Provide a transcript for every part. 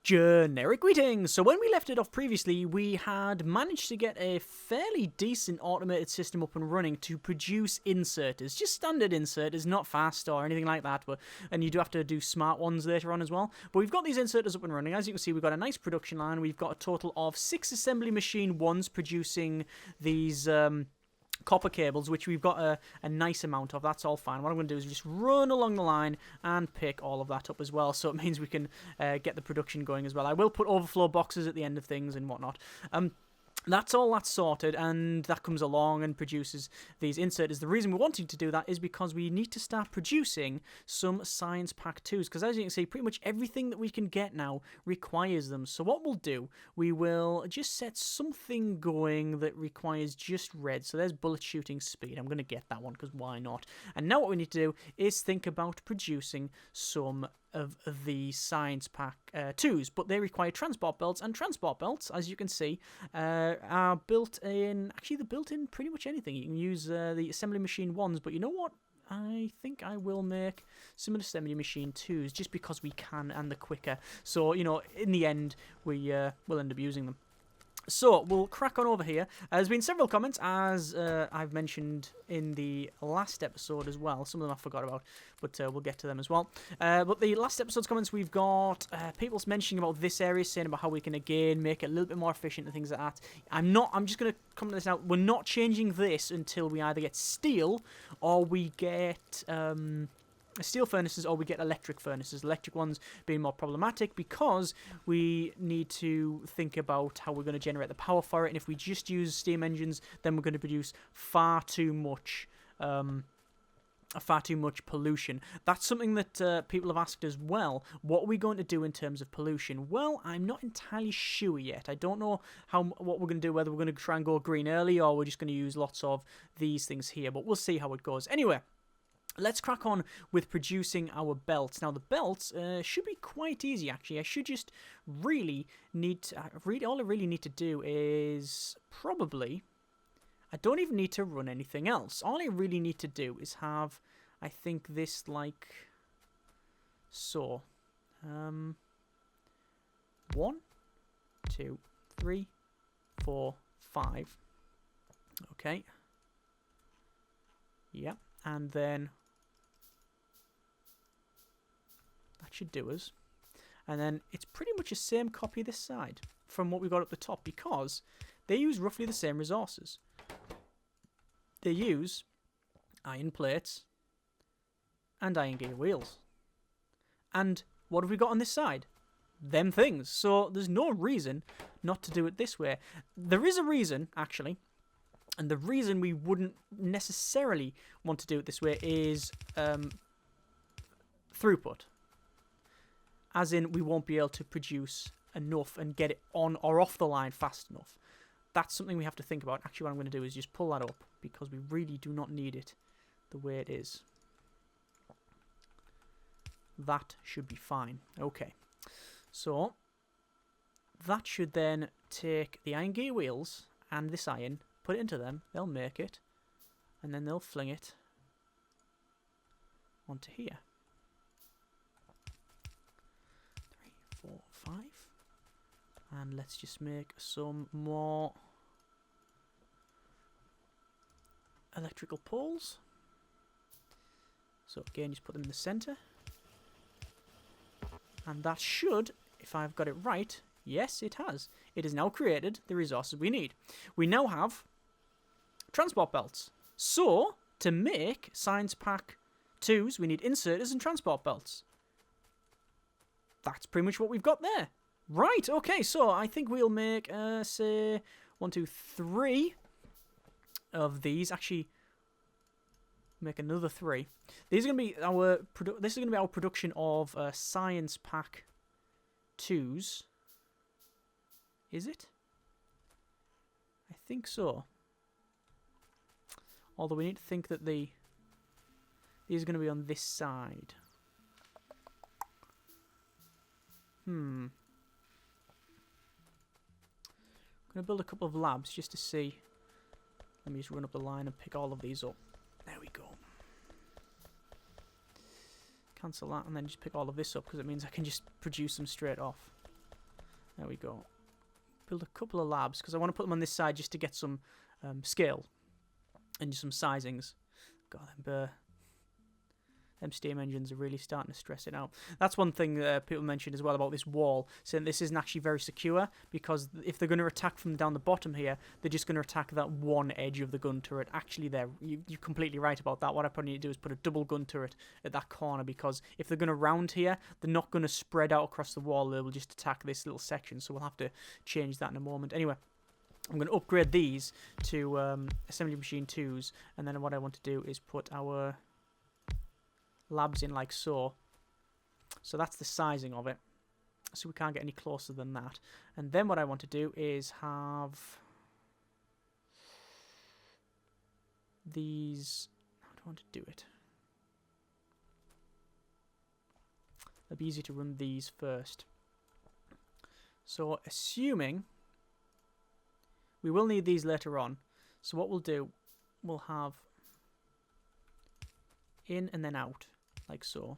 Generic greetings! So when we left it off previously, we had managed to get a fairly decent automated system up and running to produce inserters. Just standard inserters, not fast or anything like that, and you do have to do smart ones later on as well. But we've got these inserters up and running. As you can see, we've got a nice production line. We've got a total of 6 assembly machine ones producing these copper cables, which we've got a nice amount of. That's all fine. What I'm going to do is just run along the line and pick all of that up as well, so it means we can get the production going as well. I will put overflow boxes at the end of things and whatnot. That's all that's sorted, and that comes along and produces these inserters. The reason we're wanting to do that is because we need to start producing some Science Pack 2s, because as you can see, pretty much everything that we can get now requires them. So what we'll do, we will just set something going that requires just red. So there's bullet shooting speed. I'm going to get that one, because why not? And now what we need to do is think about producing some of the Science Pack 2s, but they require transport belts, and transport belts, as you can see, are built in, actually they're built in pretty much anything. You can use the assembly machine 1s, but you know what? I think I will make some assembly machine 2s just because we can and they're quicker. So, you know, in the end, we will end up using them. So, we'll crack on over here. There's been several comments, as I've mentioned in the last episode as well. Some of them I forgot about, but we'll get to them as well. But the last episode's comments, we've got people mentioning about this area, saying about how we can, again, make it a little bit more efficient and things like that. I'm just going to comment this out. We're not changing this until we either get steel or we get steel furnaces, or we get electric furnaces. Electric ones being more problematic because we need to think about how we're going to generate the power for it, and if we just use steam engines, then we're going to produce far too much pollution. That's something that people have asked as well. What are we going to do in terms of pollution? Well, I'm not entirely sure yet. I don't know what we're going to do, whether we're going to try and go green early or we're just going to use lots of these things here, but we'll see how it goes. Anyway, let's crack on with producing our belts. Now, the belts should be quite easy, actually. I should just really need to... all I really need to do is probably... I don't even need to run anything else. All I really need to do is have, I think, this like... so. 1, 2, 3, 4, 5. Okay. Yep. And then... that should do us. And then it's pretty much the same copy this side from what we got up the top, because they use roughly the same resources. They use iron plates and iron gear wheels. And what have we got on this side? Them things. So there's no reason not to do it this way. There is a reason, actually, and the reason we wouldn't necessarily want to do it this way is throughput. As in, we won't be able to produce enough and get it on or off the line fast enough. That's something we have to think about. Actually, what I'm going to do is just pull that up, because we really do not need it the way it is. That should be fine. Okay. So, that should then take the iron gear wheels and this iron, put it into them, they'll make it, and then they'll fling it onto here. 3, 4, 5. And let's just make some more electrical poles. So again, just put them in the center. And that should, if I've got it right, yes, it has. It has now created the resources we need. We now have transport belts. So, to make Science Pack 2s, we need inserters and transport belts. That's pretty much what we've got there. Right, okay, so I think we'll make, say, 1, 2, 3 of these. Actually, make another 3. These are going to be our this is going to be our production of Science Pack 2s. Is it? I think so. Although we need to think that these are going to be on this side. I'm going to build a couple of labs just to see. Let me just run up the line and pick all of these up. There we go. Cancel that and then just pick all of this up, because it means I can just produce them straight off. There we go. Build a couple of labs, because I want to put them on this side just to get some scale and some sizings. God, them steam engines are really starting to stress it out. That's one thing people mentioned as well about this wall, saying this isn't actually very secure, because if they're going to attack from down the bottom here, they're just going to attack that one edge of the gun turret. Actually, you're completely right about that. What I probably need to do is put a double gun turret at that corner, because if they're going to round here, they're not going to spread out across the wall. They will just attack this little section, so we'll have to change that in a moment. Anyway, I'm going to upgrade these to assembly machine 2s, and then what I want to do is put our labs in like so. So that's the sizing of it. So we can't get any closer than that. And then what I want to do is have these. How do I want to do it? It'll be easy to run these first. So assuming we will need these later on. So what we'll do, we'll have in and then out, like so.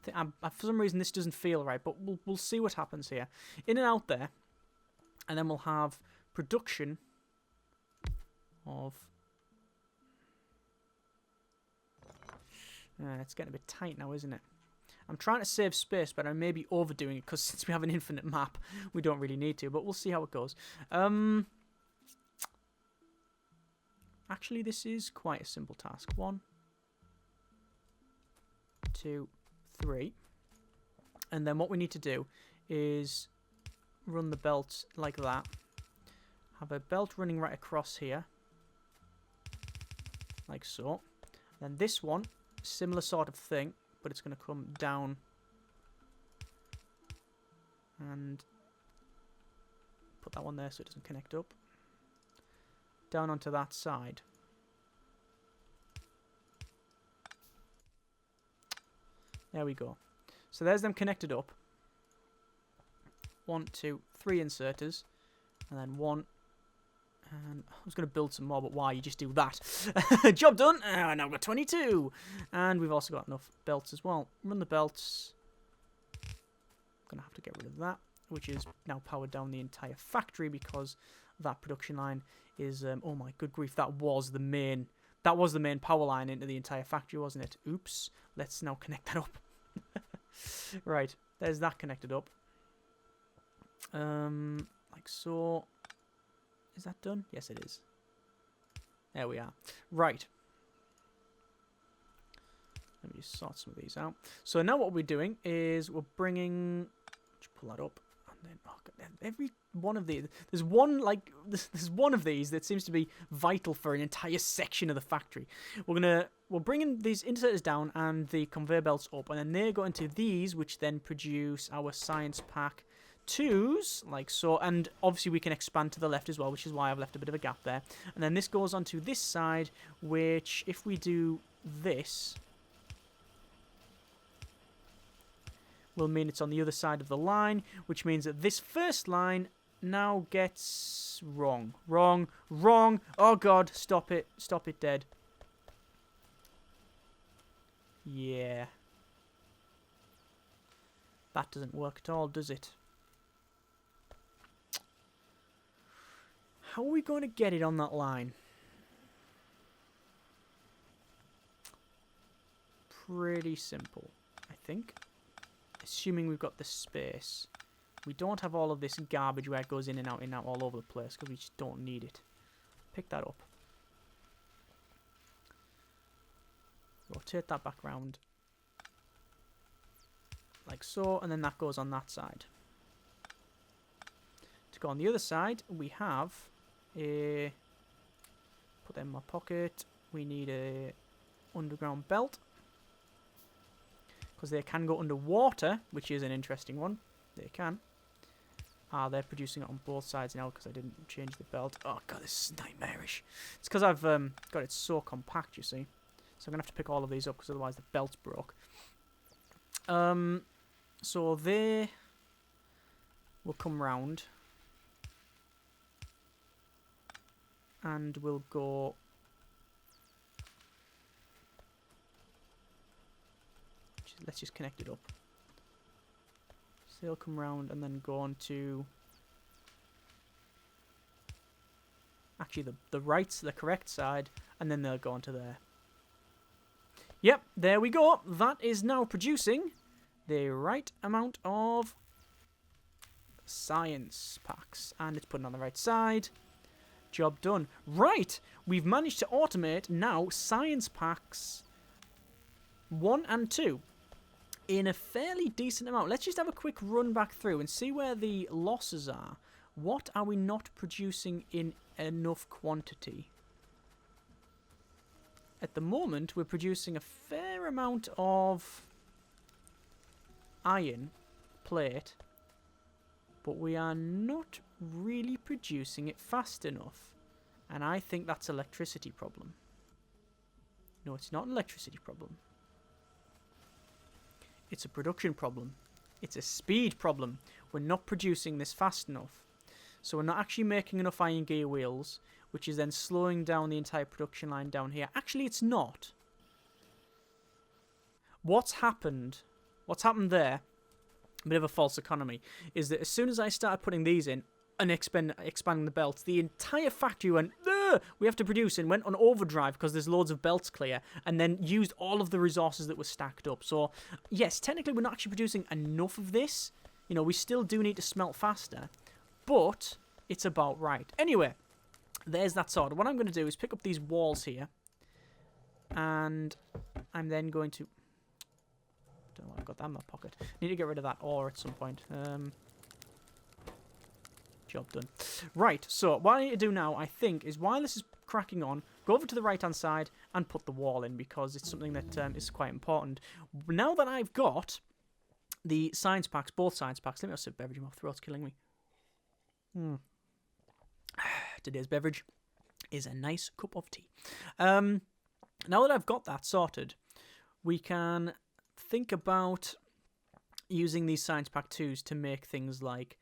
For some reason this doesn't feel right, but we'll see what happens here. In and out there, and then we'll have production of. It's getting a bit tight now, isn't it? I'm trying to save space, but I may be overdoing it, because since we have an infinite map, we don't really need to, but we'll see how it goes. Actually, this is quite a simple task. 1, 2, 3. And then what we need to do is run the belt like that. Have a belt running right across here. Like so. Then this one, similar sort of thing, but it's going to come down and put that one there so it doesn't connect up. Down onto that side. There we go. So there's them connected up. 1, 2, 3 inserters. And then 1. And I was going to build some more, but why? You just do that. Job done. Now I've got 22. And we've also got enough belts as well. Run the belts. I'm going to have to get rid of that, which is now powered down the entire factory, because that production line is oh my good grief, that was the main power line into the entire factory, wasn't it? Oops. Let's now connect that up. Right, there's that connected up. Like so. Is that done? Yes, it is. There we are. Right. Let me just sort some of these out. So now what we're doing is we're bringing. Just pull that up. And then, oh God, every one of these, there's one of these that seems to be vital for an entire section of the factory. We're bringing these inserters down and the conveyor belts up, and then they go into these, which then produce our science pack 2s, like so. And obviously we can expand to the left as well, which is why I've left a bit of a gap there. And then this goes onto this side, which if we do this, will mean it's on the other side of the line, which means that this first line now gets wrong. Oh God, stop it dead. Yeah. That doesn't work at all, does it? How are we going to get it on that line? Pretty simple, I think. Assuming we've got the space. We don't have all of this garbage where it goes in and out all over the place, because we just don't need it. Pick that up. Rotate that back round. Like so, and then that goes on that side. To go on the other side, we have a... Put that in my pocket. We need a underground belt, because they can go underwater, which is an interesting one. They can. They're producing it on both sides now because I didn't change the belt. Oh God, this is nightmarish. It's because I've got it so compact, you see. So I'm going to have to pick all of these up, because otherwise the belt's broke. So they will come round. And we'll go... Let's just connect it up. So they'll come round and then go on to... Actually, the right's the correct side, and then they'll go on to there. Yep, there we go. That is now producing the right amount of science packs. And it's putting on the right side. Job done. Right, we've managed to automate now science packs 1 and 2 in a fairly decent amount. Let's just have a quick run back through and see where the losses are. What are we not producing in enough quantity? At the moment, we're producing a fair amount of iron plate, but we are not really producing it fast enough. And I think that's an electricity problem. No, it's not an electricity problem. It's a production problem. It's a speed problem. We're not producing this fast enough. So we're not actually making enough iron gear wheels, which is then slowing down the entire production line down here. Actually, it's not. What's happened there, a bit of a false economy, is that as soon as I started putting these in and expanding the belts, the entire factory went, "Ugh, we have to produce," and went on overdrive because there's loads of belts clear, and then used all of the resources that were stacked up. So, yes, technically we're not actually producing enough of this. You know, we still do need to smelt faster, but it's about right. Anyway, there's that sorted. What I'm going to do is pick up these walls here, and I'm then going to... don't know why I've got that in my pocket. Need to get rid of that ore at some point. Job done. Right, so what I need to do now, I think, is while this is cracking on, go over to the right-hand side and put the wall in, because it's something that is quite important. Now that I've got the science packs, both science packs, let me have a sip of beverage, my throat's killing me. Today's beverage is a nice cup of tea. Now that I've got that sorted, we can think about using these science pack 2s to make things like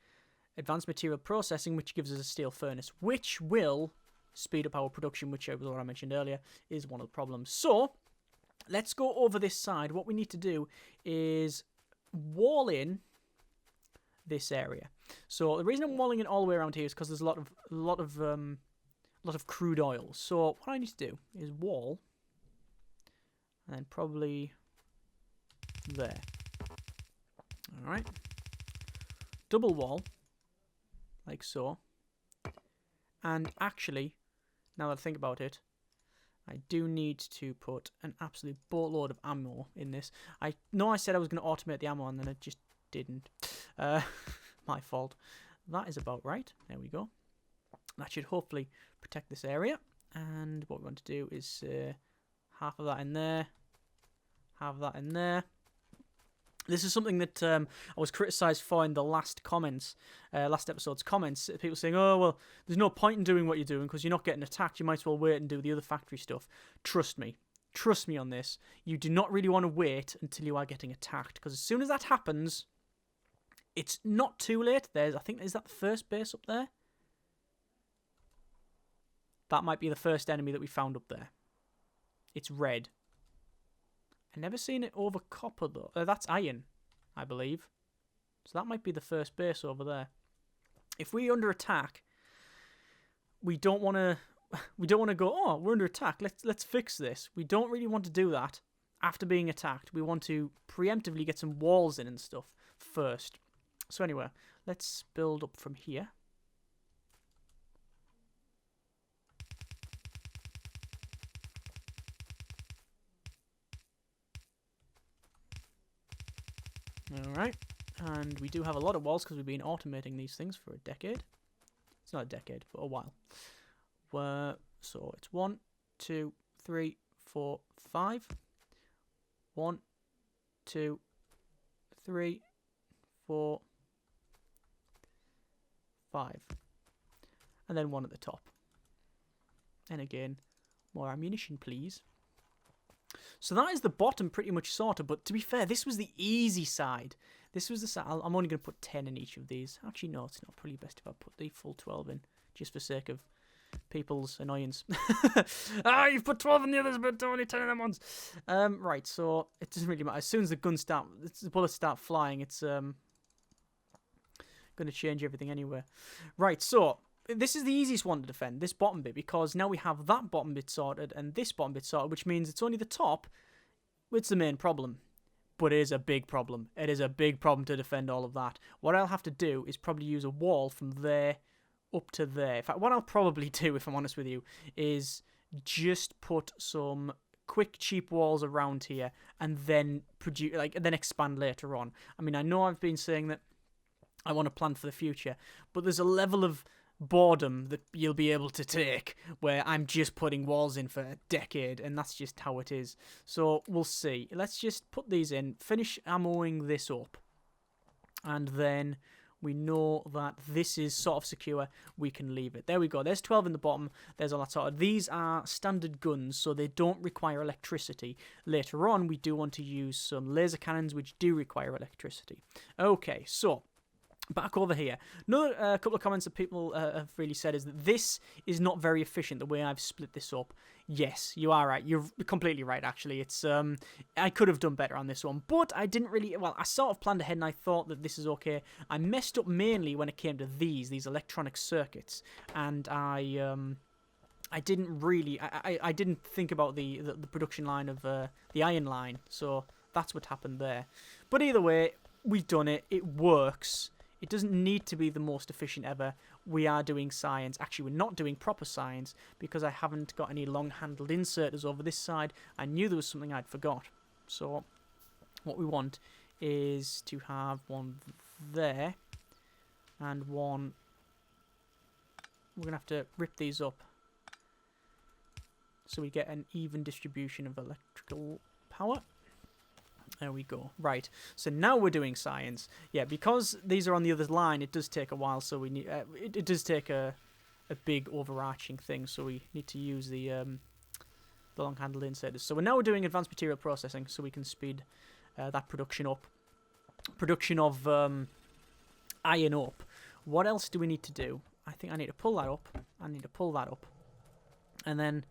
advanced material processing, which gives us a steel furnace, which will speed up our production, which was what I mentioned earlier, is one of the problems. So, let's go over this side. What we need to do is wall in this area. So the reason I'm walling it all the way around here is because there's a lot of crude oil. So what I need to do is wall, and then probably there. All right. Double wall, like so. And actually, now that I think about it, I do need to put an absolute boatload of ammo in this. I know I said I was going to automate the ammo, and then I just didn't. My fault. That is about right. There we go. That should hopefully protect this area. And what we want to do is half of that in there, half of that in there. This is something that I was criticised for in the last comments, last episode's comments. People saying, "Oh, well, there's no point in doing what you're doing because you're not getting attacked. You might as well wait and do the other factory stuff." Trust me on this. You do not really want to wait until you are getting attacked, because as soon as that happens, it's not too late. I think, is that the first base up there? That might be the first enemy that we found up there. It's red. I've never seen it over copper, though. That's iron, I believe. So that might be the first base over there. If we're under attack, we don't want to go, "Oh, we're under attack. Let's fix this." We don't really want to do that after being attacked. We want to preemptively get some walls in and stuff first. So anyway, let's build up from here. Alright, and we do have a lot of walls because we've been automating these things for a decade. It's not a decade, but a while. So it's 1, 2, 3, 4, 5. 1, 2, 3, 4, 5. And then one at the top. And again, more ammunition, please. So that is the bottom pretty much sorted, but to be fair, this was the easy side. This was the side. I'm only going to put 10 in each of these. Actually, no, it's not probably best if I put the full 12 in, just for sake of people's annoyance. You've put 12 in the others, but only 10 in them ones. Right, so it doesn't really matter. As soon as the bullets start flying, it's going to change everything anyway. Right, so this is the easiest one to defend, this bottom bit, because now we have that bottom bit sorted and this bottom bit sorted, which means it's only the top. It's the main problem. But it is a big problem. It is a big problem to defend all of that. What I'll have to do is probably use a wall from there up to there. In fact, what I'll probably do, if I'm honest with you, is just put some quick, cheap walls around here and then then expand later on. I mean, I know I've been saying that I want to plan for the future, but there's a level of boredom that you'll be able to take where I'm just putting walls in for a decade, and that's just how it is. So we'll see. Let's just put these in, finish ammoing this up, and then we know that this is sort of secure. We can leave it. There we go. There's 12 in the bottom. There's all that sort of. These are standard guns, so they don't require electricity. Later on, we do want to use some laser cannons, which do require electricity. Okay, so back over here. Another couple of comments that people have really said is that this is not very efficient, the way I've split this up. Yes, you are right. You're completely right, actually. It's I could have done better on this one, but I didn't really... Well, I sort of planned ahead and I thought that this is okay. I messed up mainly when it came to these electronic circuits, and I didn't really... I didn't think about the production line of the iron line, so that's what happened there. But either way, we've done it. It works. It doesn't need to be the most efficient ever. We are doing science. Actually, we're not doing proper science because I haven't got any long-handled inserters over this side. I knew there was something I'd forgot. So what we want is to have one there and one... We're going to have to rip these up so we get an even distribution of electrical power. There we go. Right. So now we're doing science. Yeah, because these are on the other line, it does take a while. So we need. It does take a big overarching thing. So we need to use the long-handled inserters. So we're doing advanced material processing, so we can speed that production up. Production of iron up. What else do we need to do? I think I need to pull that up. I need to pull that up, and then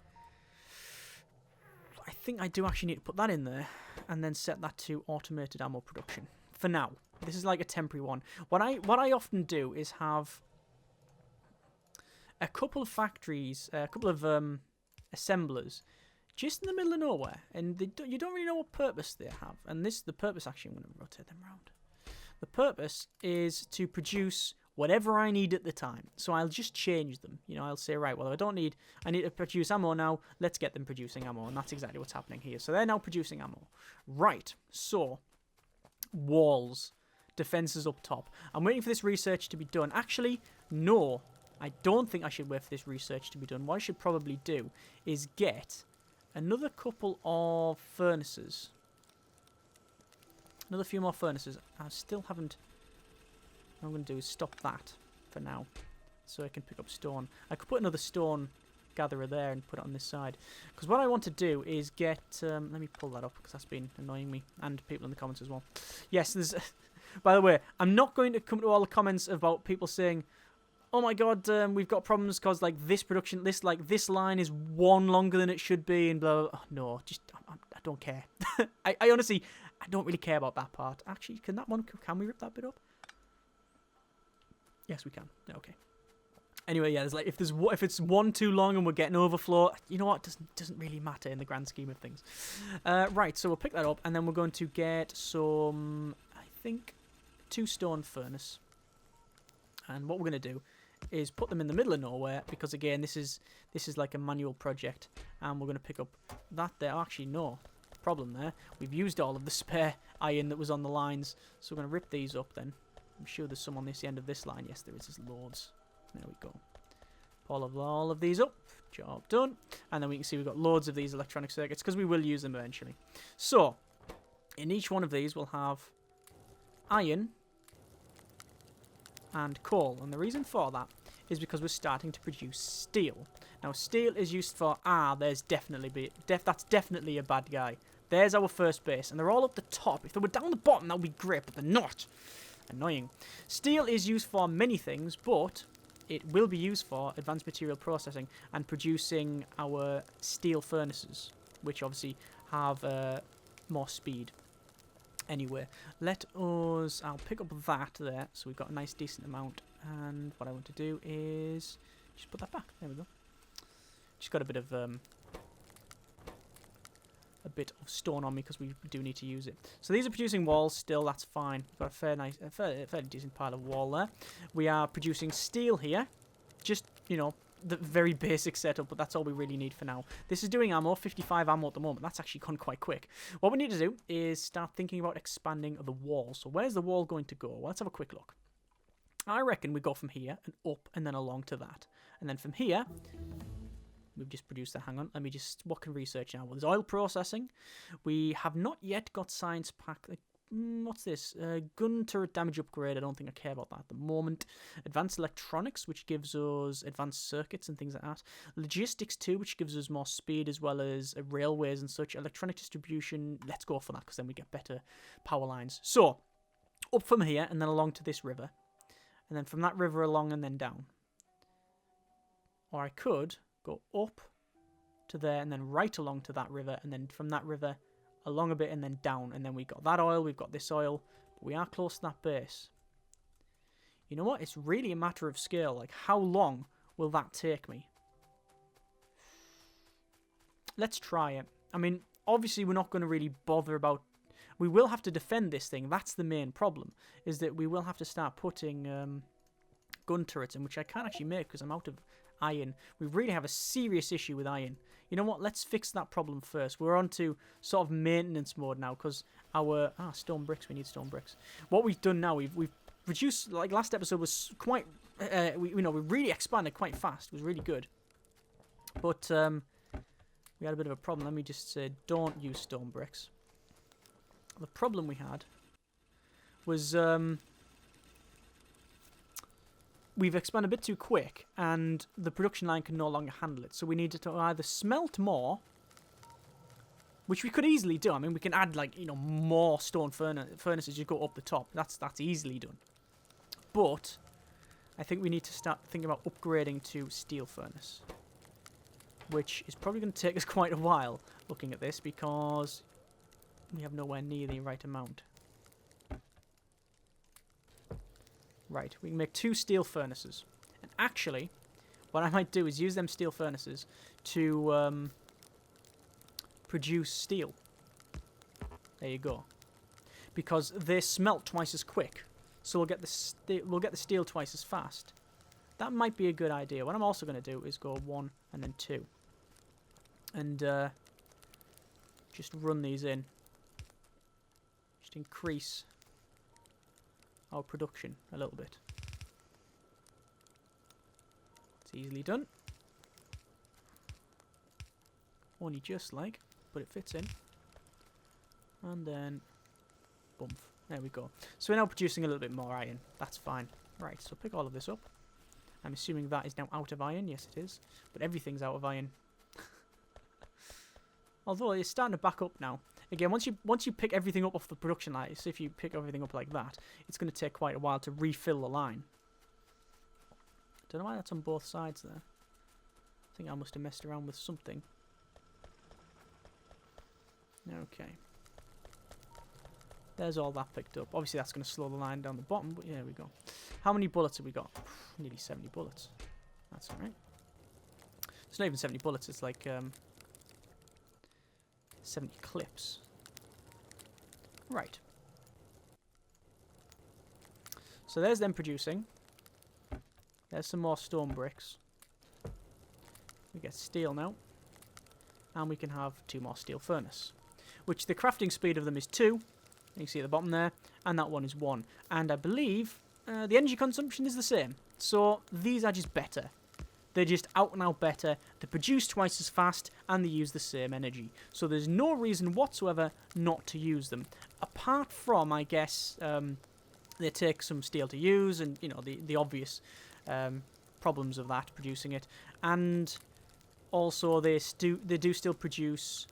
I think I do actually need to put that in there. And then set that to automated ammo production. For now, this is like a temporary one. What I often do is have a couple of factories, a couple of assemblers, just in the middle of nowhere, and you don't really know what purpose they have. And the purpose, actually, I'm going to rotate them around. The purpose is to produce whatever I need at the time. So I'll just change them. You know, I'll say, right, well, I need to produce ammo now. Let's get them producing ammo. And that's exactly what's happening here. So they're now producing ammo. Right. So, walls. Defenses up top. I'm waiting for this research to be done. Actually, no. I don't think I should wait for this research to be done. What I should probably do is get another couple of furnaces. Another few more furnaces. I still haven't... What I'm going to do is stop that for now, so I can pick up stone. I could put another stone gatherer there and put it on this side, because what I want to do is get... let me pull that up, because that's been annoying me, and people in the comments as well. Yes, there's... By the way, I'm not going to come to all the comments about people saying, oh my god, we've got problems because like this line is one longer than it should be, and blah, blah, blah. No, just I don't care. I honestly, I don't really care about that part. Actually, can we rip that bit up? Yes, we can. Okay. Anyway, yeah, there's like if it's one too long and we're getting overflow, you know what? Doesn't really matter in the grand scheme of things. Right, so we'll pick that up, and then we're going to get some, I think, 2 stone furnace. And what we're going to do is put them in the middle of nowhere, because again, this is like a manual project, and we're going to pick up that there. Oh, actually, no problem there. We've used all of the spare iron that was on the lines, so we're going to rip these up then. I'm sure there's some on this end of this line. Yes, there is. There's loads. There we go. Pull all of these up. Job done. And then we can see we've got loads of these electronic circuits, because we will use them eventually. So, in each one of these, we'll have iron and coal. And the reason for that is because we're starting to produce steel. Now, steel is used for... that's definitely a bad guy. There's our first base. And they're all up the top. If they were down the bottom, that would be great, but they're not. Annoying. Steel is used for many things, but it will be used for advanced material processing and producing our steel furnaces, which obviously have more speed. Anyway, I'll pick up that there, so we've got a nice decent amount. And what I want to do is just put that back. There we go. Just got a bit of stone on me because we do need to use it. So these are producing walls still. That's fine. We've got a fairly decent pile of wall there. We are producing steel here. Just, you know, the very basic setup, but that's all we really need for now. This is doing ammo, 55 ammo at the moment. That's actually gone quite quick. What we need to do is start thinking about expanding the wall. So where's the wall going to go? Well, let's have a quick look. I reckon we go from here and up and then along to that. And then from here, we've just produced that. Hang on, let me just... What can research now? Well, there's oil processing. We have not yet got science pack... what's this? Gun turret damage upgrade. I don't think I care about that at the moment. Advanced electronics, which gives us advanced circuits and things like that. Logistics 2, which gives us more speed as well as railways and such. Electronic distribution, let's go for that because then we get better power lines. So, up from here and then along to this river. And then from that river along and then down. Or I could go up to there and then right along to that river. And then from that river along a bit and then down. And then we've got that oil, we've got this oil. But we are close to that base. You know what? It's really a matter of scale. Like, how long will that take me? Let's try it. I mean, obviously we're not going to really bother about... We will have to defend this thing. That's the main problem, is that we will have to start putting gun turrets in, which I can't actually make because I'm out of iron. We really have a serious issue with iron. You know what? Let's fix that problem first. We're on to sort of maintenance mode now because our... stone bricks. We need stone bricks. What we've done now, we've reduced... Like, last episode was quite... we really expanded quite fast. It was really good. But we had a bit of a problem. Let me just say, don't use stone bricks. The problem we had was we've expanded a bit too quick and the production line can no longer handle it. So we needed to either smelt more, which we could easily do. I mean, we can add, like, you know, more stone furnaces. You go up the top. That's easily done. But I think we need to start thinking about upgrading to steel furnace, which is probably going to take us quite a while looking at this because... we have nowhere near the right amount. Right, we can make 2 steel furnaces. And actually, what I might do is use them steel furnaces to produce steel. There you go. Because they smelt twice as quick. So we'll get the steel twice as fast. That might be a good idea. What I'm also going to do is go 1 and then 2. And just run these in. Increase our production a little bit. It's easily done. Only just like, but it fits in. And then, boom. There we go. So we're now producing a little bit more iron. That's fine. Right, so pick all of this up. I'm assuming that is now out of iron. Yes, it is. But everything's out of iron. Although it's starting to back up now. Again, once you pick everything up off the production line, so if you pick everything up like that, it's going to take quite a while to refill the line. Don't know why that's on both sides there. I think I must have messed around with something. Okay. There's all that picked up. Obviously, that's going to slow the line down the bottom, but yeah, there we go. How many bullets have we got? Nearly 70 bullets. That's alright. It's not even 70 bullets, it's like... 70 clips. Right. So there's them producing. There's some more stone bricks. We get steel now. And we can have 2 more steel furnace. Which the crafting speed of them is 2. You can see at the bottom there. And that one is 1. And I believe the energy consumption is the same. So these are just better. They're just out and out better, they produce twice as fast, and they use the same energy. So there's no reason whatsoever not to use them. Apart from, I guess, they take some steel to use, and, you know, the obvious problems of that, producing it. And also they do still produce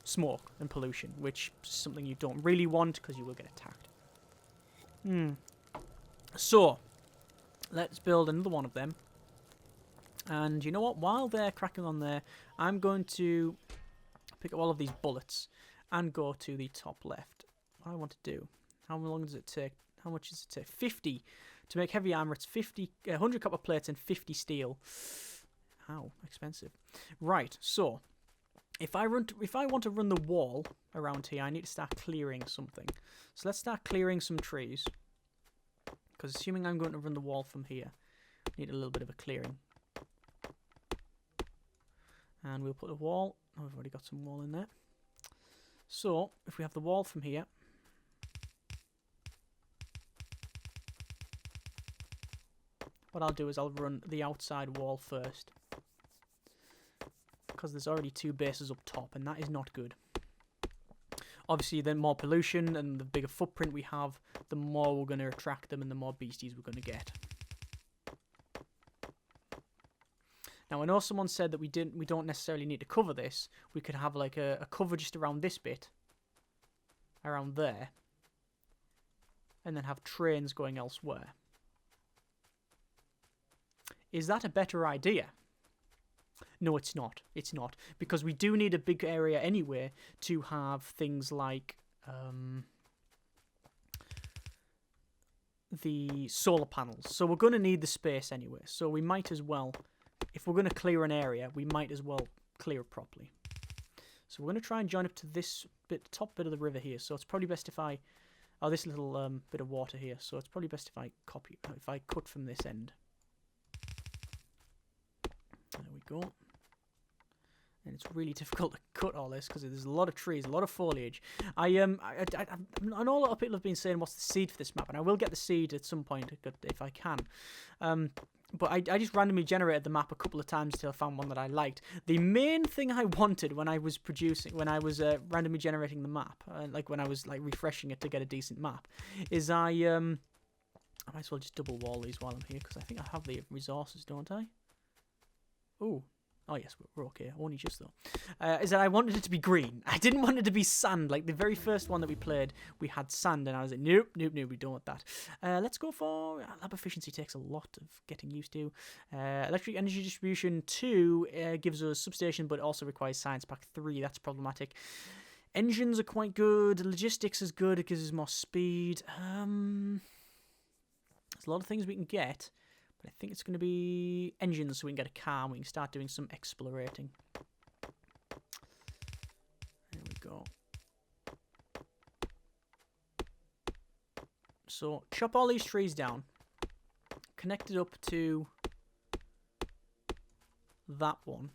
smoke and pollution, which is something you don't really want, because you will get attacked. So, let's build another one of them. And you know what? While they're cracking on there, I'm going to pick up all of these bullets and go to the top left. I want to do. How long does it take? How much does it take? 50 to make heavy armor. It's 100 copper plates and 50 steel. How expensive. Right, so if I want to run the wall around here, I need to start clearing something. So let's start clearing some trees. Because assuming I'm going to run the wall from here, I need a little bit of a clearing. And we'll put a wall. Oh, we've already got some wall in there. So if we have the wall from here, what I'll do is I'll run the outside wall first. Because there's already 2 bases up top, and that is not good. Obviously, the more pollution and the bigger footprint we have, the more we're going to attract them and the more beasties we're going to get. Now, I know someone said that we don't necessarily need to cover this. We could have like a cover just around this bit, around there, and then have trains going elsewhere. Is that a better idea? No, it's not. It's not. Because we do need a big area anyway to have things like the solar panels. So we're going to need the space anyway. So we might as well, if we're going to clear an area, we might as well clear it properly. So we're going to try and join up to this bit, top bit of the river here. So it's probably best if I, oh, this little bit of water here. So it's probably best if I cut from this end. There we go. And it's really difficult to cut all this because there's a lot of trees, a lot of foliage. I know a lot of people have been saying what's the seed for this map, and I will get the seed at some point if I can. But I just randomly generated the map a couple of times until I found one that I liked. The main thing I wanted when I was randomly generating the map, like when I was like refreshing it to get a decent map, is I might as well just double wall these while I'm here because I think I have the resources, don't I? Ooh. Oh, yes, we're okay. Only just, though. Is that I wanted it to be green. I didn't want it to be sand. Like, the very first one that we played, we had sand, and I was like, nope, nope, nope, we don't want that. Let's go for... lab efficiency takes a lot of getting used to. Electric energy distribution 2 gives us substation, but it also requires science pack 3. That's problematic. Engines are quite good. Logistics is good. It gives us more speed. There's a lot of things we can get. But I think it's going to be engines so we can get a car and we can start doing some explorating. There we go. So, chop all these trees down. Connect it up to that one.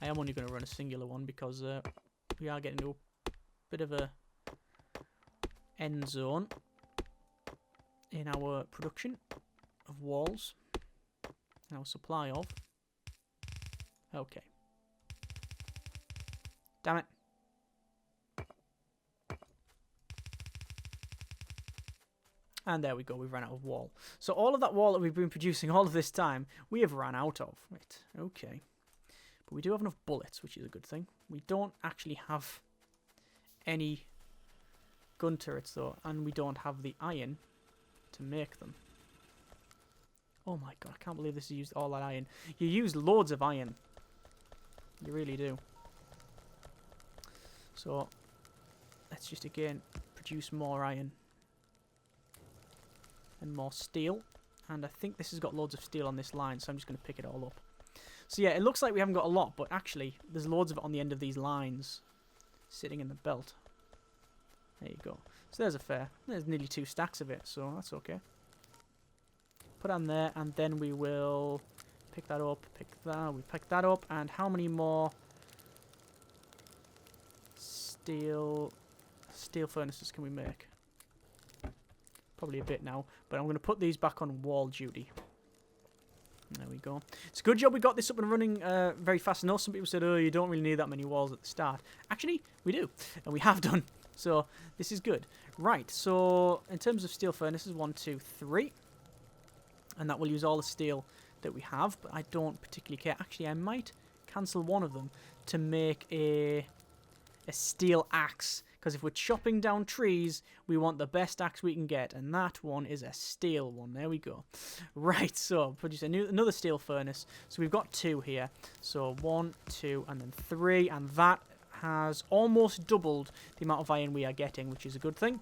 I am only going to run a singular one because we are getting to a bit of a end zone in our production of walls. Our supply of. Okay. Damn it. And there we go, we've run out of wall. So all of that wall that we've been producing all of this time, we have run out of. Right, okay. But we do have enough bullets, which is a good thing. We don't actually have any gun turrets though, and we don't have the iron to make them. Oh my god, I can't believe this has used all that iron. You use loads of iron. You really do. So, let's just again produce more iron. And more steel. And I think this has got loads of steel on this line, so I'm just going to pick it all up. So yeah, it looks like we haven't got a lot, but actually, there's loads of it on the end of these lines. Sitting in the belt. There you go. So there's a fair. There's nearly 2 stacks of it, so that's okay. Put on there, and then we will pick that up, pick that, we pick that up, and how many more steel furnaces can we make? Probably a bit now, but I'm going to put these back on wall duty. There we go. It's a good job we got this up and running very fast. I know some people said, oh, you don't really need that many walls at the start. Actually, we do, and we have done, so this is good. Right, so in terms of steel furnaces, 1, 2, 3. And that will use all the steel that we have, but I don't particularly care. Actually, I might cancel one of them to make a steel axe. Because if we're chopping down trees, we want the best axe we can get. And that one is a steel one. There we go. Right, so produce another steel furnace. So we've got 2 here. So 1, 2, and then 3. And that has almost doubled the amount of iron we are getting, which is a good thing.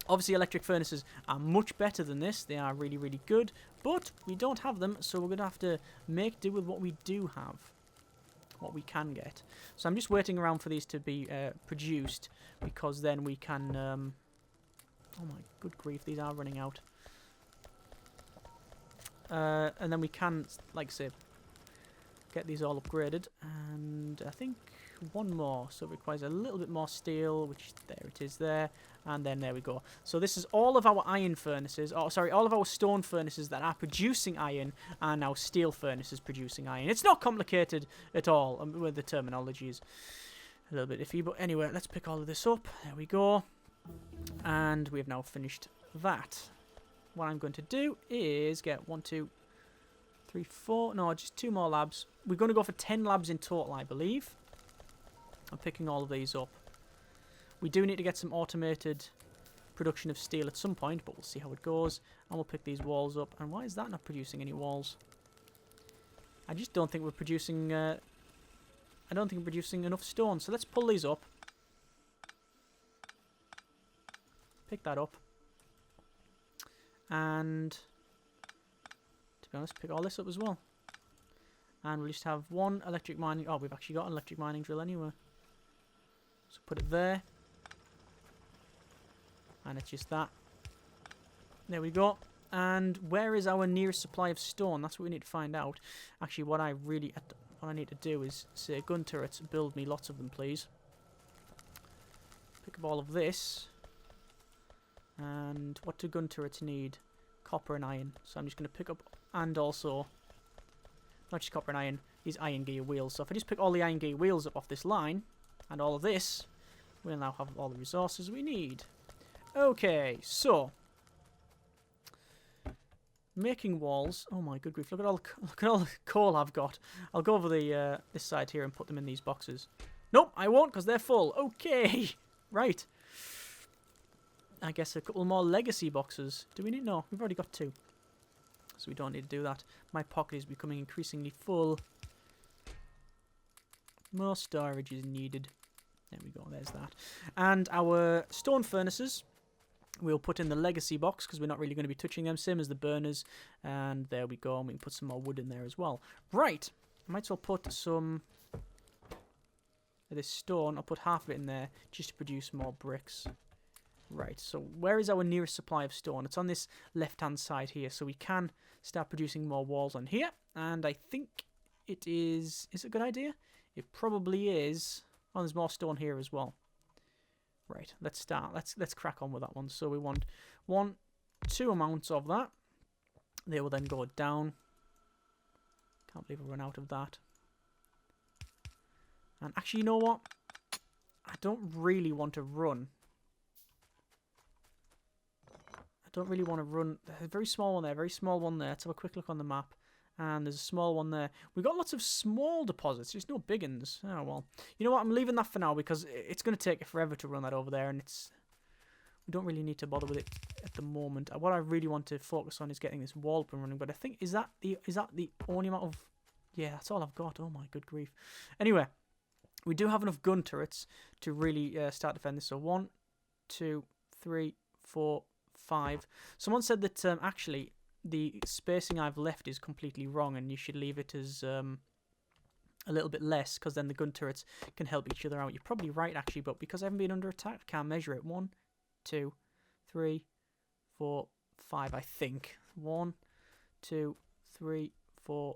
Obviously, electric furnaces are much better than this. They are really, really good. But we don't have them, so we're going to have to make do with what we do have. What we can get. So I'm just waiting around for these to be produced, because then we can... oh my good grief, these are running out. And then we can, like I say, get these all upgraded. And I think one more. So it requires a little bit more steel, which there it is there. And then there we go. So this is all of our iron furnaces. Oh, sorry, all of our stone furnaces that are producing iron are now steel furnaces producing iron. It's not complicated at all. Where the terminology is a little bit iffy. But anyway, let's pick all of this up. There we go. And we have now finished that. What I'm going to do is get 1, 2, 3, 4. No, just 2 more labs. We're going to go for 10 labs in total, I believe. I'm picking all of these up. We do need to get some automated production of steel at some point, but we'll see how it goes. And we'll pick these walls up. And why is that not producing any walls? I just don't think we're producing... I don't think we're producing enough stone. So let's pull these up. Pick that up. And... to be honest, pick all this up as well. And we'll just have 1 electric mining... oh, we've actually got an electric mining drill anyway. So put it there. And it's just that. There we go. And where is our nearest supply of stone? That's what we need to find out. Actually, what I need to do is say, gun turrets, build me lots of them, please. Pick up all of this. And what do gun turrets need? Copper and iron. So I'm just going to pick up, and also, not just copper and iron, these iron gear wheels. So if I just pick all the iron gear wheels up off this line, and all of this, we'll now have all the resources we need. Okay, so making walls. Oh my good grief! Look at all the coal I've got. I'll go over the this side here and put them in these boxes. Nope, I won't, because they're full. Okay, right. I guess a couple more legacy boxes. Do we need? No, we've already got 2, so we don't need to do that. My pocket is becoming increasingly full. More storage is needed. There we go. There's that. And our stone furnaces, we'll put in the legacy box because we're not really going to be touching them. Same as the burners. And there we go. And we can put some more wood in there as well. Right. I might as well put some of this stone. I'll put half of it in there just to produce more bricks. Right. So where is our nearest supply of stone? It's on this left-hand side here. So we can start producing more walls on here. And I think it is... is it a good idea? It probably is. Oh, there's more stone here as well. Right, let's start. Let's crack on with that one. So we want 2 amounts of that. They will then go down. Can't believe I run out of that. And actually, you know what? I don't really want to run. I don't really want to run. There's a very small one there, very small one there. Let's have a quick look on the map. And there's a small one there. We've got lots of small deposits. There's no big ones. Oh, well. You know what? I'm leaving that for now because it's going to take forever to run that over there. And it's... we don't really need to bother with it at the moment. What I really want to focus on is getting this wall up and running. But I think... is that the only amount of... yeah, that's all I've got. Oh, my good grief. Anyway, we do have enough gun turrets to really start defending this. So 1, 2, 3, 4, 5. Someone said that actually... the spacing I've left is completely wrong and you should leave it as a little bit less because then the gun turrets can help each other out. You're probably right actually, but because I haven't been under attack, I can't measure it. 1, 2, 3, 4, 5, I think. 1, 2, 3, 4,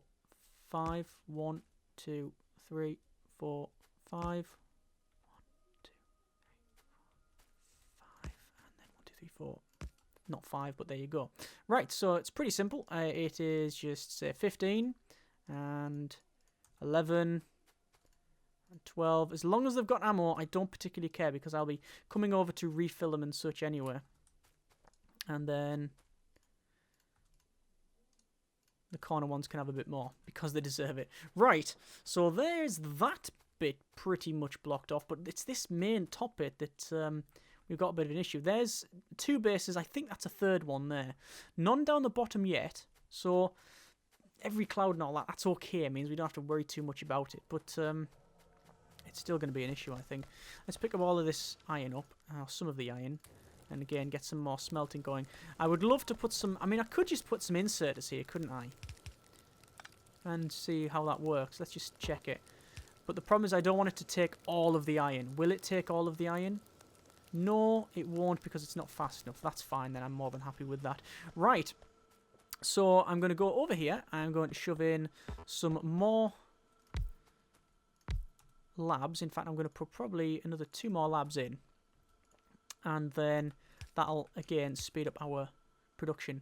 5. 1, 2, 3, 4, 5. 1, 2, 3, 4, 5. And then 1, 2, 3, 4. Not 5, but there you go. Right, so it's pretty simple. It is just, say, 15 and 11 and 12. As long as they've got ammo, I don't particularly care because I'll be coming over to refill them and such anyway. And then the corner ones can have a bit more because they deserve it. Right, so there's that bit pretty much blocked off, but it's this main top bit that... we've got a bit of an issue. There's 2 bases. I think that's a 3rd one there. None down the bottom yet. So every cloud and all that, that's okay. It means we don't have to worry too much about it. But it's still going to be an issue, I think. Let's pick up all of this iron up, some of the iron, and again, get some more smelting going. I would love to put some... I mean, I could just put some inserters here, couldn't I? And see how that works. Let's just check it. But the problem is I don't want it to take all of the iron. Will it take all of the iron? No, it won't because it's not fast enough. That's fine, then I'm more than happy with that. Right. So I'm going to go over here. I'm going to shove in some more labs. In fact, I'm going to put probably another 2 more labs in. And then that'll, again, speed up our production.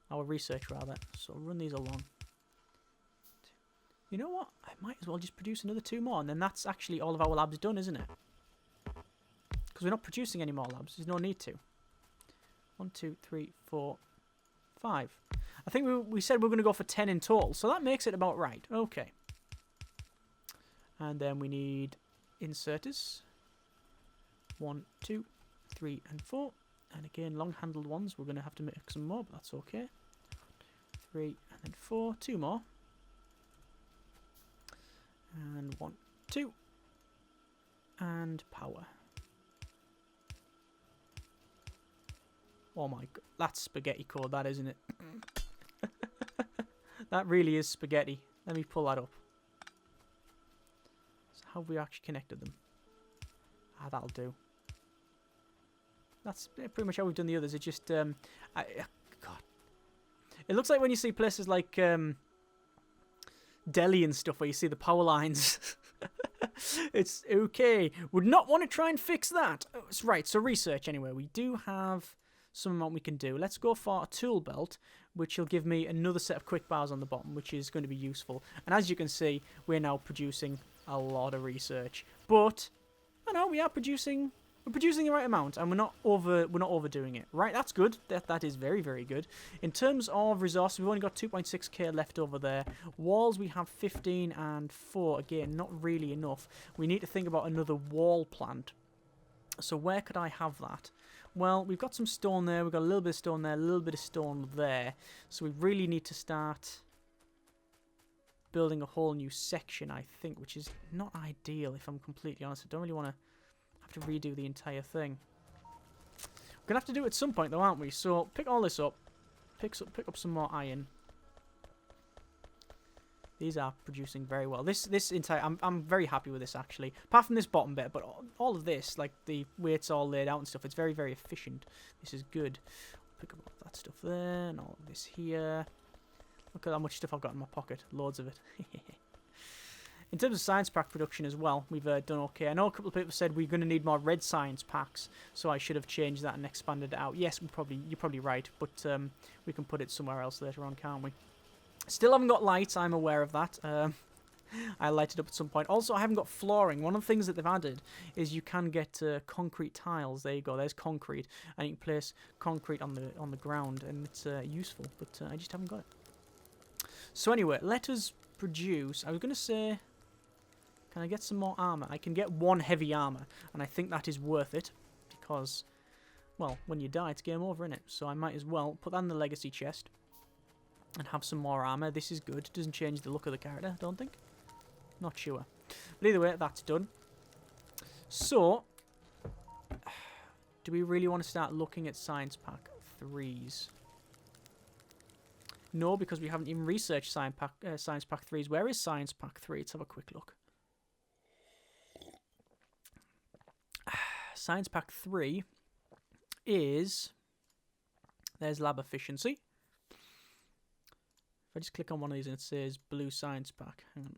Our research, rather. So run these along. You know what? I might as well just produce another 2 more. And then that's actually all of our labs done, isn't it? Because we're not producing any more labs. There's no need to. 1, 2, 3, 4, 5. I think we said we were going to go for 10 in total. So that makes it about right. Okay. And then we need inserters. 1, 2, 3, and 4. And again, long-handled ones. We're going to have to make some more, but that's okay. 3, and then 4. 2 more. And 1, 2. And power. Oh my god. That's spaghetti code, that, isn't it? That really is spaghetti. Let me pull that up. So how have we actually connected them? Ah, that'll do. That's pretty much how we've done the others. It just, God. It looks like when you see places like Delhi and stuff where you see the power lines. It's okay. Would not want to try and fix that. Right, so research anyway. We do have some amount we can do. Let's go for a tool belt, which will give me another set of quick bars on the bottom, which is going to be useful. And as you can see, we're now producing a lot of research. But, I know, we are producing... We're producing the right amount, and we're not overdoing it. Right, that's good. That is very, very good. In terms of resources, we've only got 2.6k left over there. Walls, we have 15 and 4. Again, not really enough. We need to think about another wall plant. So where could I have that? Well, we've got some stone there. We've got a little bit of stone there, a little bit of stone there. So we really need to start building a whole new section, I think, which is not ideal, if I'm completely honest. I don't really want to have to redo the entire thing. We're going to have to do it at some point, though, aren't we? So pick all this up. Pick up some more iron. These are producing very well. This entire... I'm very happy with this, actually. Apart from this bottom bit, but all of this, like the way it's all laid out and stuff, it's very, very efficient. This is good. Pick up all that stuff there and all of this here. Look at how much stuff I've got in my pocket. Loads of it. In terms of science pack production as well, we've done okay. I know a couple of people said we're going to need more red science packs, so I should have changed that and expanded it out. Yes, you're probably right, but we can put it somewhere else later on, can't we? Still haven't got lights, I'm aware of that. I'll light it up at some point. Also, I haven't got flooring. One of the things that they've added is you can get concrete tiles. There you go, there's concrete. And you can place concrete on the ground, and it's useful, but I just haven't got it. So anyway, let us produce... I was going to say... Can I get some more armor? I can get 1 heavy armor, and I think that is worth it, because, well, when you die, it's game over, innit? So I might as well put that in the legacy chest, and have some more armor. This is good. Doesn't change the look of the character, I don't think. Not sure. But either way, that's done. So, do we really want to start looking at Science Pack 3s? No, because we haven't even researched Science Pack 3s. Where is Science Pack 3? Let's have a quick look. Science Pack 3 is... There's lab efficiency. If I just click on one of these and it says blue Science Pack. Hang on.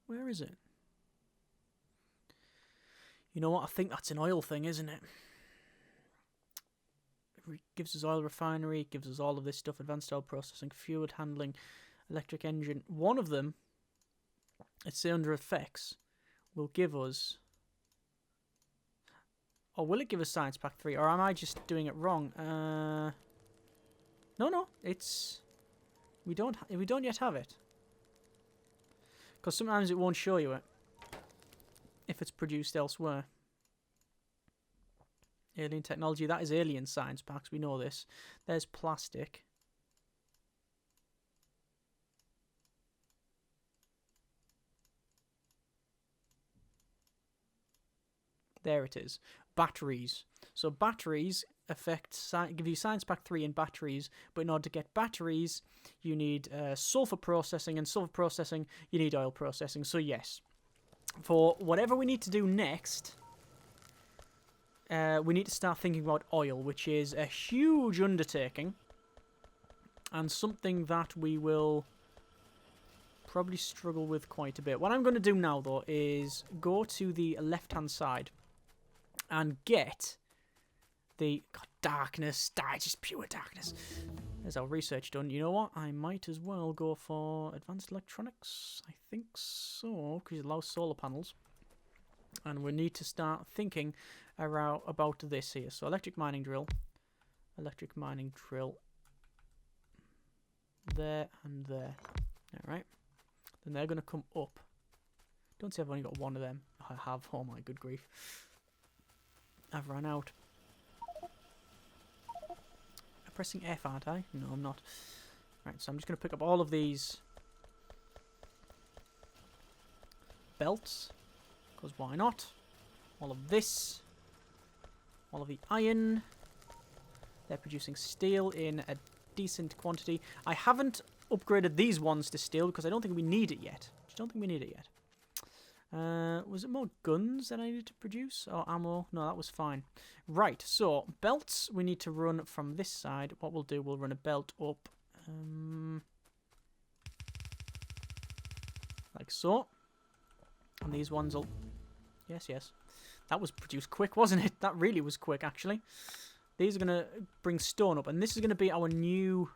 Where is it? You know what? I think that's an oil thing, isn't it? It gives us oil refinery. It gives us all of this stuff. Advanced oil processing, fuel handling, electric engine. One of them... Let's say under effects, will give us... Or will it give us Science Pack 3? Or am I just doing it wrong? No, it's... We don't yet have it. Because sometimes it won't show you it. If it's produced elsewhere. Alien technology, that is alien science packs, we know this. There's plastic. There it is. Batteries. So batteries give you science pack 3 in batteries, but in order to get batteries, you need sulfur processing, and sulfur processing, you need oil processing. So yes, for whatever we need to do next, we need to start thinking about oil, which is a huge undertaking, and something that we will probably struggle with quite a bit. What I'm going to do now, though, is go to the left-hand side and get the... God, darkness. Just pure darkness. There's our research done. You know what? I might as well go for advanced electronics. I think so, because it allows solar panels. And we need to start thinking about this here. So electric mining drill. Electric mining drill. There and there. Alright. Then they're going to come up. Don't say I've only got one of them. I have. Oh my good grief. I've run out. I'm pressing F, aren't I? No, I'm not. Right, so I'm just going to pick up all of these belts. Because why not? All of this. All of the iron. They're producing steel in a decent quantity. I haven't upgraded these ones to steel because I don't think we need it yet. Just don't think we need it yet. Was it more guns that I needed to produce? Or ammo? No, that was fine. Right, so belts we need to run from this side. What we'll do, we'll run a belt up. Like so. And these ones will... Yes, yes. That was produced quick, wasn't it? That really was quick, actually. These are going to bring stone up. And this is going to be our new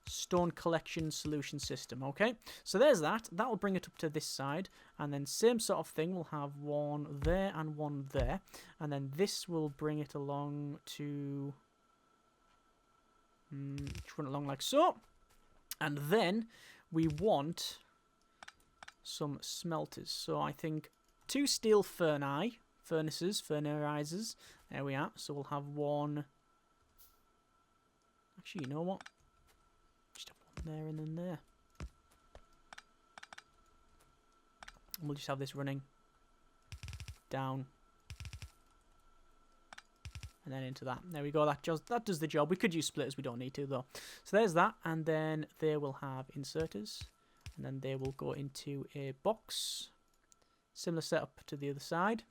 stone collection solution system, okay? So there's that. That'll bring it up to this side. And then same sort of thing. We'll have one there and one there. And then this will bring it along to... run along like so. And then we want some smelters. So I think 2 steel furnaces. There we are. So we'll have one... Actually, you know what? Just have one there and then there. And we'll just have this running down. And then into that. There we go. That does the job. We could use splitters. We don't need to, though. So there's that. And then they will have inserters. And then they will go into a box. Similar setup to the other side.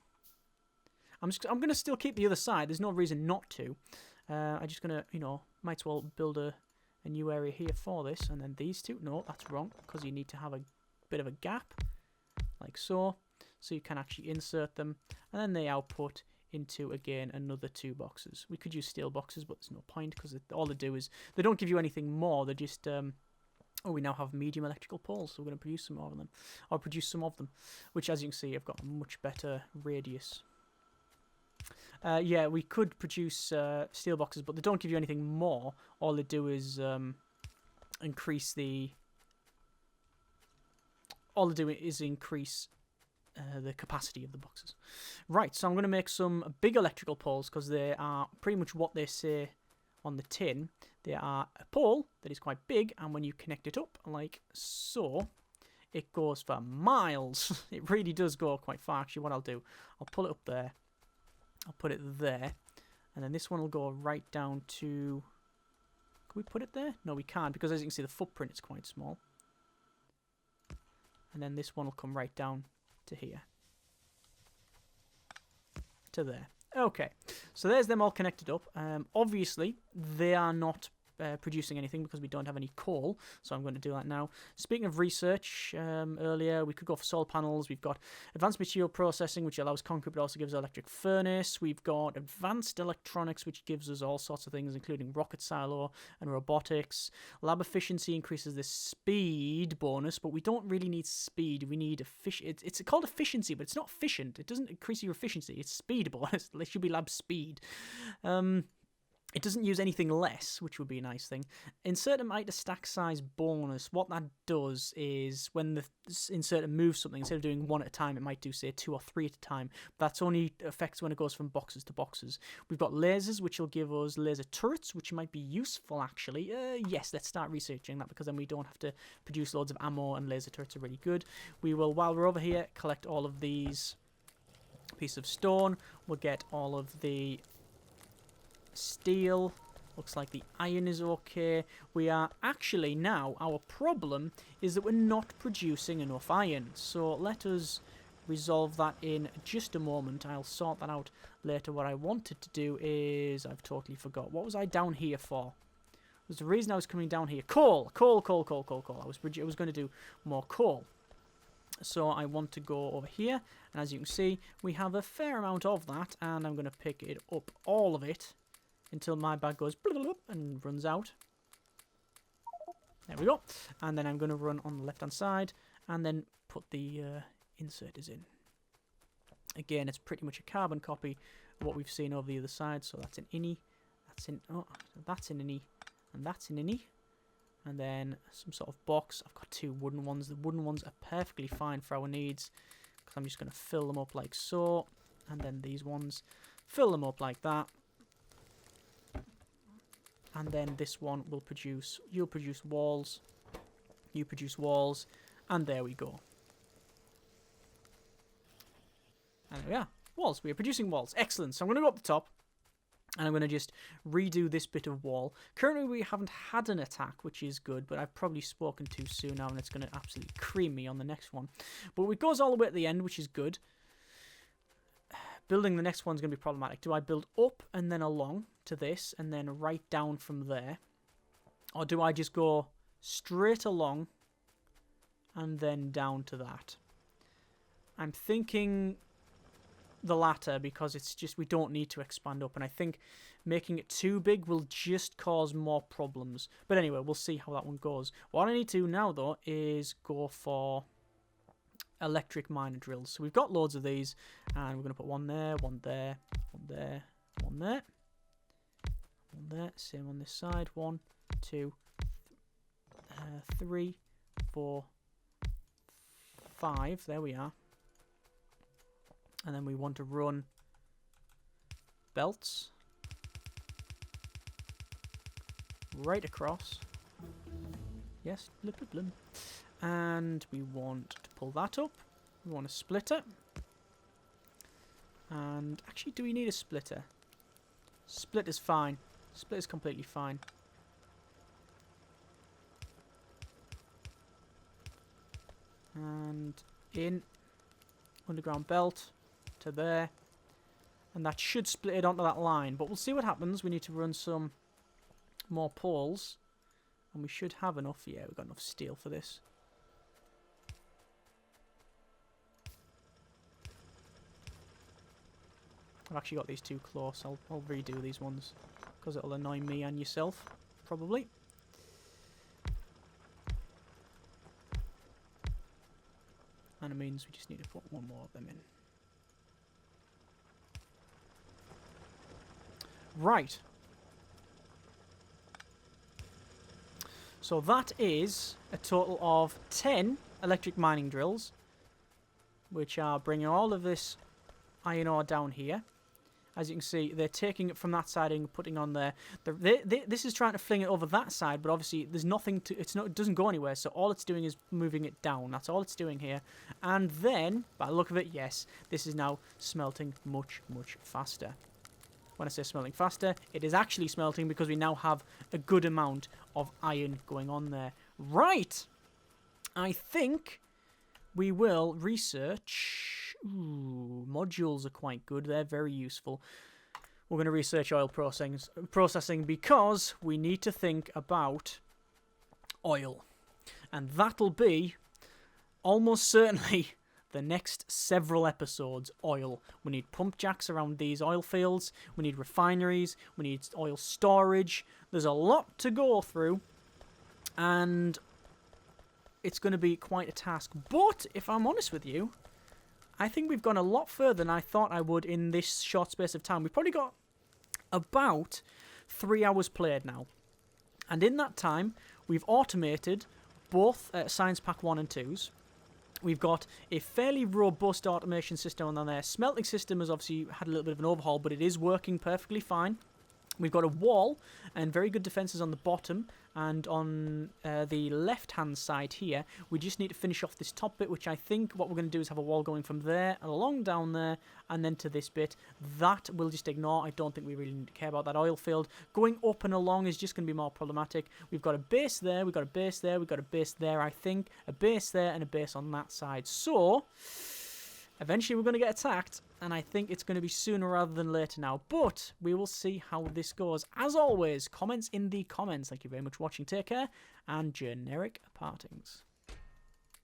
I'm going to still keep the other side. There's no reason not to. I'm just going to, you know, might as well build a new area here for this. And then these two. No, that's wrong. Because you need to have a bit of a gap. Like so. So you can actually insert them. And then they output into, again, another 2 boxes. We could use steel boxes, but there's no point. Because all they do is, they don't give you anything more. They just... Oh, we now have medium electrical poles, so we're going to produce some more of them. Or produce some of them. Which, as you can see, have got a much better radius. Yeah, we could produce steel boxes, but they don't give you anything more. All they do is increase the... All they do is increase the capacity of the boxes. Right, so I'm going to make some big electrical poles, because they are pretty much what they say on the tin. They are a pole that is quite big, and when you connect it up, like so, it goes for miles. It really does go quite far. Actually, what I'll do, I'll pull it up there. I'll put it there. And then this one will go right down to... Can we put it there? No, we can't, because as you can see, the footprint is quite small. And then this one will come right down to here. To there. Okay, so there's them all connected up. Obviously, they are not producing anything because we don't have any coal, so I'm going to do that now. Speaking of research, earlier we could go for solar panels. We've got advanced material processing, which allows concrete but also gives us electric furnace. We've got advanced electronics, which gives us all sorts of things, including rocket silo and robotics. Lab efficiency increases the speed bonus, but we don't really need speed. We need efficiency. It's called efficiency, but it's not efficient. It doesn't increase your efficiency. It's speed bonus. It should be lab speed. It doesn't use anything less, which would be a nice thing. Insert a miter stack size bonus. What that does is when the inserter moves something, instead of doing 1 at a time, it might do, say, 2 or 3 at a time. That's only affects when it goes from boxes to boxes. We've got lasers, which will give us laser turrets, which might be useful, actually. Yes, let's start researching that, because then we don't have to produce loads of ammo, and laser turrets are really good. We will, while we're over here, collect all of these piece of stone. We'll get all of the steel. Looks like the iron is okay. We are actually now, our problem is that we're not producing enough iron. So let us resolve that in just a moment. I'll sort that out later. What I wanted to do is, I've totally forgot. What was I down here for? Was the reason I was coming down here? Coal! Coal. I was going to do more coal. So I want to go over here. And as you can see, we have a fair amount of that. And I'm going to pick it up, all of it, until my bag goes and runs out. There we go. And then I'm going to run on the left-hand side and then put the inserters in. Again, it's pretty much a carbon copy of what we've seen over the other side. So that's an innie, that's in an innie, and that's an innie. And then some sort of box. I've got 2 wooden ones. The wooden ones are perfectly fine for our needs, because I'm just going to fill them up like so. And then these ones, fill them up like that. And then this one will produce, you'll produce walls, you produce walls, and there we go. And there we are. Walls. We are producing walls. Excellent. So I'm going to go up the top, and I'm going to just redo this bit of wall. Currently, we haven't had an attack, which is good, but I've probably spoken too soon now, and it's going to absolutely cream me on the next one. But it goes all the way at the end, which is good. Building the next one's going to be problematic. Do I build up and then along to this and then right down from there? Or do I just go straight along and then down to that? I'm thinking the latter, because it's just we don't need to expand up. And I think making it too big will just cause more problems. But anyway, we'll see how that one goes. What I need to do now, though, is go for electric miner drills. So we've got loads of these, and we're going to put one there, one there, one there, one there, one there. Same on this side. 1, 2, 3, 4, 5. There we are. And then we want to run belts right across. Yes, blip, blip, blip. And we want to pull that up. We want a splitter. And actually, do we need a splitter? Splitter's fine. Splitter's completely fine. And in. Underground belt to there. And that should split it onto that line. But we'll see what happens. We need to run some more poles. And we should have enough. Yeah, we've got enough steel for this. I've actually got these too close. I'll redo these ones, because it'll annoy me and yourself, probably. And it means we just need to put one more of them in. Right. So that is a total of 10 electric mining drills, which are bringing all of this iron ore down here. As you can see, they're taking it from that side and putting on there. This is trying to fling it over that side, but obviously there's nothing to. It doesn't go anywhere. So all it's doing is moving it down. That's all it's doing here. And then, by the look of it, yes, this is now smelting much, much faster. When I say smelting faster, it is actually smelting because we now have a good amount of iron going on there. Right. I think we will research. Ooh, modules are quite good. They're very useful. We're going to research oil processing because we need to think about oil. And that'll be almost certainly the next several episodes. Oil. We need pump jacks around these oil fields. We need refineries. We need oil storage. There's a lot to go through. And it's going to be quite a task. But if I'm honest with you, I think we've gone a lot further than I thought I would in this short space of time. We've probably got about 3 hours played now. And in that time, we've automated both Science Pack 1 and 2s. We've got a fairly robust automation system on there. Smelting system has obviously had a little bit of an overhaul, but it is working perfectly fine. We've got a wall and very good defences on the bottom, and on the left-hand side here, we just need to finish off this top bit, which I think what we're going to do is have a wall going from there, along down there, and then to this bit. That we'll just ignore. I don't think we really need to care about that oil field. Going up and along is just going to be more problematic. We've got a base there, we've got a base there, we've got a base there, I think, a base there, and a base on that side. So eventually we're going to get attacked, and I think it's going to be sooner rather than later now. But we will see how this goes. As always, comments in the comments. Thank you very much for watching. Take care, and generic partings.